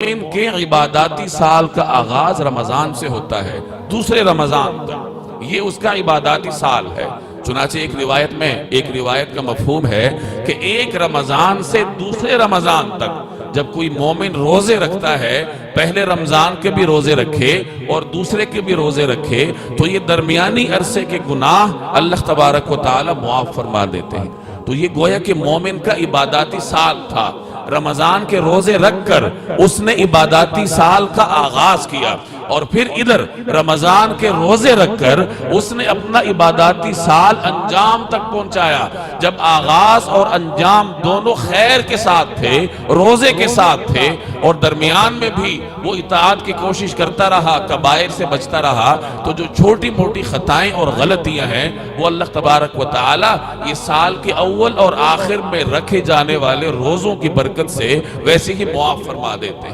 इनके इबादाती साल का आगाज रमजान से होता है, दूसरे रमजान तक ये उसका इबादाती साल है। चुनाचे एक रिवायत का मफहूम है कि एक रमजान से दूसरे रमजान तक जब कोई मोमिन रोजे रखता है, पहले रमजान के भी रोजे रखे और दूसरे के भी रोजे रखे, तो ये दरमियानी अरसे के गुनाह अल्लाह तबारक व तआला मुआफ फरमा देते हैं। तो ये गोया कि मोमिन का इबादाती साल था। रमजान के रोजे रखकर उसने इबादाती साल का आगाज किया और फिर इधर रमजान के रोजे रखकर उसने अपना इबादाती साल अंजाम तक पहुंचाया। जब आगाज और अंजाम दोनों खैर के साथ थे, रोजे के साथ थे, और दरमियान में भी वो इताअत की कोशिश करता रहा, कबायर से बचता रहा, तो जो छोटी मोटी खताएं और गलतियां हैं वो अल्लाह तबारक व तआला ये साल के अव्वल और आखिर में रखे जाने वाले रोजों की बरकत से वैसे ही मुआफ फरमा देते हैं।